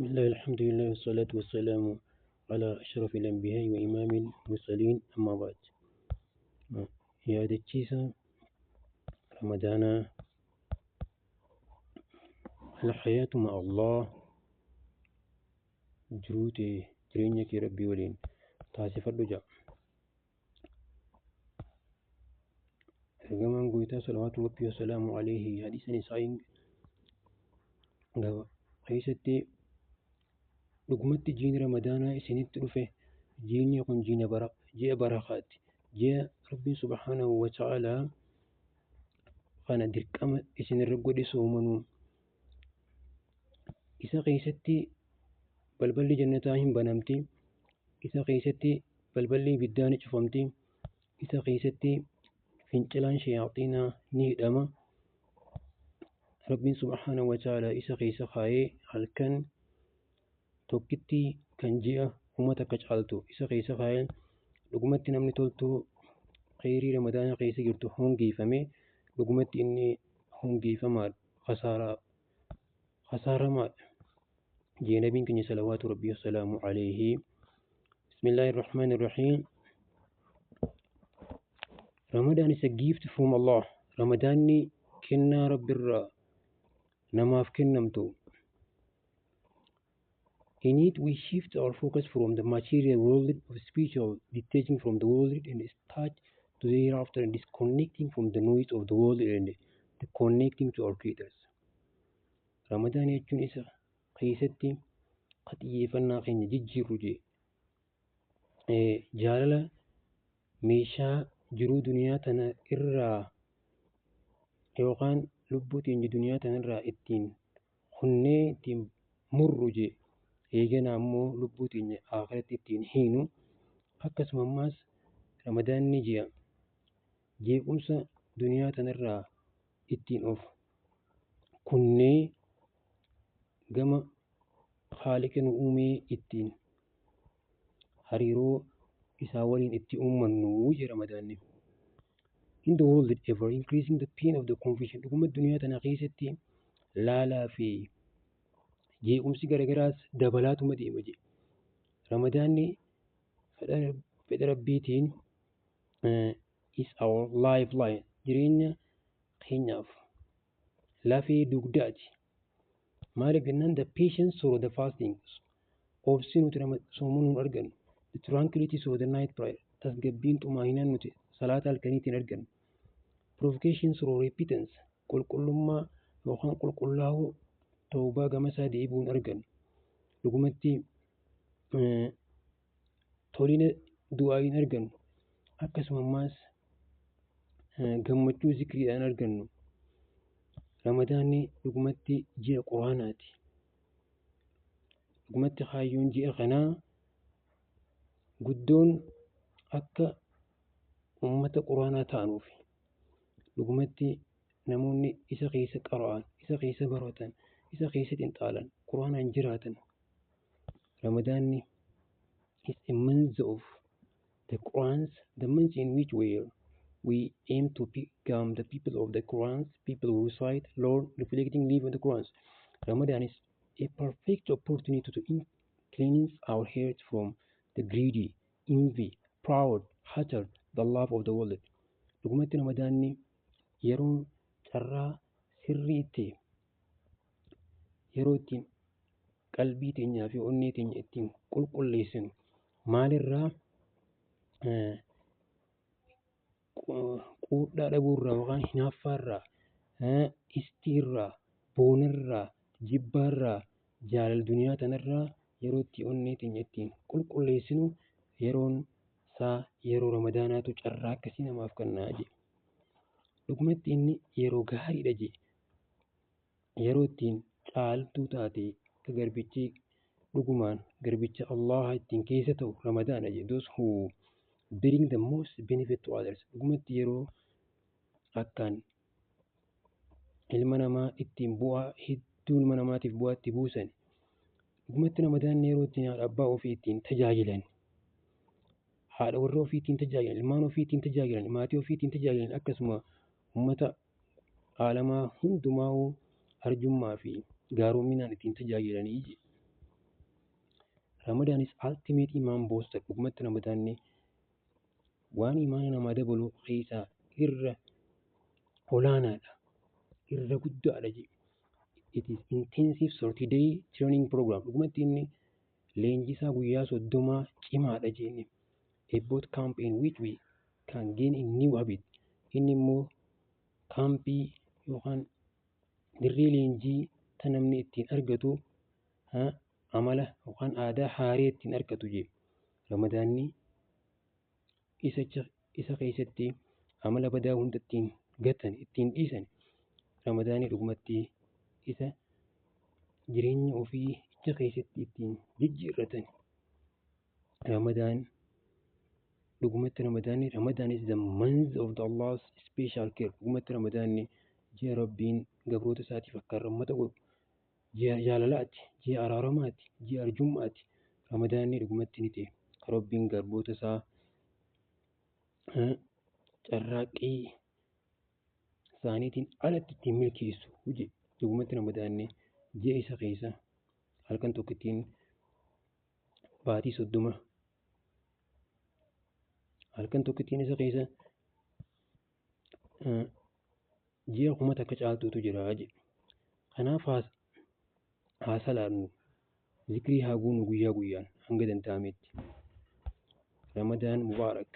بسم الله الحمد لله والصلاة والسلام على أشرف الأنبياء وإمام المرسلين أما بعد. يا دتشيسا رمضان الحياة مع الله جروتي جرينك ربي ولين تعسف الرجاء رجمان قويتا صلوات ربي وسلام عليه حديث نسائين قيستي لقمت جين رمضان سنت رفه جين يكون جين بركات جاء ربي سبحانه وتعالى أنا دركم إسن الرجل سومنو إذا قيستي بلبلي جنتاهم بنمتي إذا قيستي بلبلي بداني شفمتي إذا قيستي فنجلان شياطينا نيدما ربي سبحانه وتعالى إذا قيس خاي هل كان توكتي كان جاء وما تكجعلتو إذا قيس خاي لقمت نمني تولتو خيري رمضان قيس جرتو هونجي فمي لقمت إني هونجي فما خسارة ما جينا بينك صلوات ربي والسلام عليه. بسم الله الرحمن الرحيم. رمضان is a gift from Allah. رمضان كنا رب الرا نماف كنمتو. In it we shift our focus from the material world of spiritual, detaching from the world and start to the hereafter and disconnecting from the noise of the world and connecting to our creators. رمضان يجون إسا قيستي قد يفنى خين جيجي رجي جاللا ميشا جرو دنيا تنا إرّا يوقان لبوتين دنيا تنا إرّا إتين خنّي تين مرّجي إيجانا أمو لبوتين آخرت إتين هينو أكس مماس رمضان نجيا جيب أمسا دنيا تنا إرّا إتين أوف كنّي قم خالق نؤمي إتين هريرو إساولين إتي نوجي رمضان. In the world ever increasing the pain of the confusion لكم الدنيا تناقيستي لا في جي أمسي غرغراس دبلات مدي مجي رمضان فدر بيتين is our lifeline جرينا خيناف لا في دوغداتي مالك جنان the patience or the fasting of sin سومون أرغن the tranquility of the night prayer تسجبين تماهنان نتي صلاة الكنيتين أرغن provocations or repentance كل ما يوخان كل له توبة جمسا ديبون أرجن لقمتي تولين دعاء أرجن أكس مماس جمتو ذكري أنا أرجن رمضاني لقمتي جاء قرآناتي لقمتي خايون جاء غنا قدون أكا أمة قرآن تانوفي لقمتي نموني إسا قيس قرآن إسا قيس بروتان إسا قيس انطالا قرآن انجراتا رمضان is a month of the Qurans, the month in which we aim to become the people of the Qurans, people who recite, learn, reflecting, live on the Qurans. Ramadan is a perfect opportunity to cleanse our hearts from the greedy, envy, proud, hatred, the love of the world. لقمة رمضان يرون ترى سريتي يروتين قلبي تنيا في أني تنيا تين كل ليسن مال الرا قود دابورا وغان هنافارا استيرا بونرا جبارا جال الدنيا تنرا يروتي أني تنيا تين كل ليسنو يرون سا يرو رمضاناتو جرّا كسينا ما أفكرنا أجي لقمت إني يرو غاري دجي يروتين caaltuu taate ka garbichi dhugumaan garbicha Allah ittiin keessa ta'u Ramadaana jedhu those who bring the most benefit to others dhugumatti yeroo akkaan ilma namaa ittiin bu'aa hedduu ilma namaatiif bu'aa itti buusan dhugumatti Ramadaanni yeroo ittiin haadha abbaa ofii ittiin tajaajilan haadha warra ofii ittiin tajaajilan ilmaan ofii ittiin tajaajilan maatii ofii ittiin tajaajilan akkasuma ummata aalamaa hundumaa arjummaa fi gaaroominaan ittiin tajaajilanii Ramadan is ultimate iman booster. Dhugumatti Ramadaanni waan imaana namaa dabalu keessaa irra olaanaadha. Irra guddaadha jedhe. It is intensive 30-day training program. Dhugumatti inni leenjii isaa guyyaa 30 cimaadha jenne. A boot camp in which we can gain a new habit. Inni immoo kaampii yookaan dirree leenjii tan namni ittiin argatu amala yookaan aadaa haaraa ittiin argatu jedhe. Ramadaanni isa keessatti amala badaa hunda ittiin gatan ittiin dhiisan. Ramadaanni dhugumatti isa jireenya ofii isa keessatti ittiin jijjiirratan. Dhugumatti Ramadaan is the month of Allah's special care. Dhugumatti Ramadaanni ji'a Rabbiin gabroota isaatiif akka rahmata godhu, ji'a jaalalaati, ji'a araaramaati, ji'a arjummaati. Ramadaanni dhugumatti ni ta'e kan Rabbiin garboota isaa carraaqqii isaaniitiin alatti ittiin milkeessu. Dhugumatti Ramadaanni ji'a isa keessa halkan tokkittiin baatii 30 halkan tokkittiin isa keessa ji'a 1000 akka caaltuutu jira jedhe. Kanaaf haa salaannu, zikrii haa goonu guyyaa guyyaan hanga danda'ametti. Ramadaan mubaarak.